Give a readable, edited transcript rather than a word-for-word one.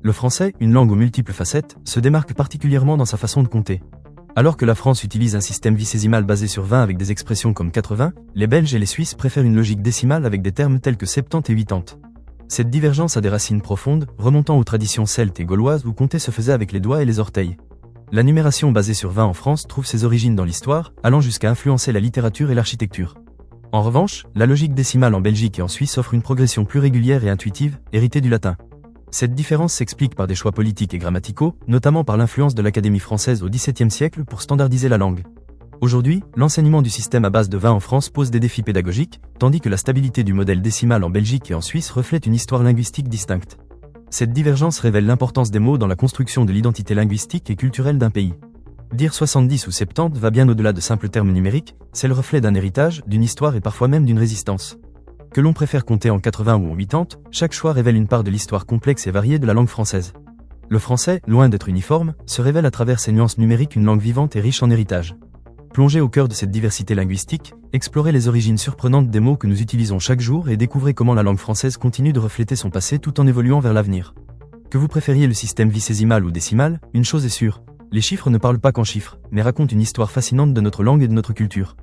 Le français, une langue aux multiples facettes, se démarque particulièrement dans sa façon de compter. Alors que la France utilise un système vicésimal basé sur 20 avec des expressions comme 80, les Belges et les Suisses préfèrent une logique décimale avec des termes tels que 70 et 80. Cette divergence a des racines profondes, remontant aux traditions celtes et gauloises où compter se faisait avec les doigts et les orteils. La numération basée sur 20 en France trouve ses origines dans l'histoire, allant jusqu'à influencer la littérature et l'architecture. En revanche, la logique décimale en Belgique et en Suisse offre une progression plus régulière et intuitive, héritée du latin. Cette différence s'explique par des choix politiques et grammaticaux, notamment par l'influence de l'Académie française au XVIIe siècle pour standardiser la langue. Aujourd'hui, l'enseignement du système à base de 20 en France pose des défis pédagogiques, tandis que la stabilité du modèle décimal en Belgique et en Suisse reflète une histoire linguistique distincte. Cette divergence révèle l'importance des mots dans la construction de l'identité linguistique et culturelle d'un pays. Dire 70 ou 70 va bien au-delà de simples termes numériques, c'est le reflet d'un héritage, d'une histoire et parfois même d'une résistance. Que l'on préfère compter en 80 ou en 80, chaque choix révèle une part de l'histoire complexe et variée de la langue française. Le français, loin d'être uniforme, se révèle à travers ses nuances numériques une langue vivante et riche en héritage. Plongez au cœur de cette diversité linguistique, explorez les origines surprenantes des mots que nous utilisons chaque jour et découvrez comment la langue française continue de refléter son passé tout en évoluant vers l'avenir. Que vous préfériez le système vicésimal ou décimal, une chose est sûre, les chiffres ne parlent pas qu'en chiffres, mais racontent une histoire fascinante de notre langue et de notre culture.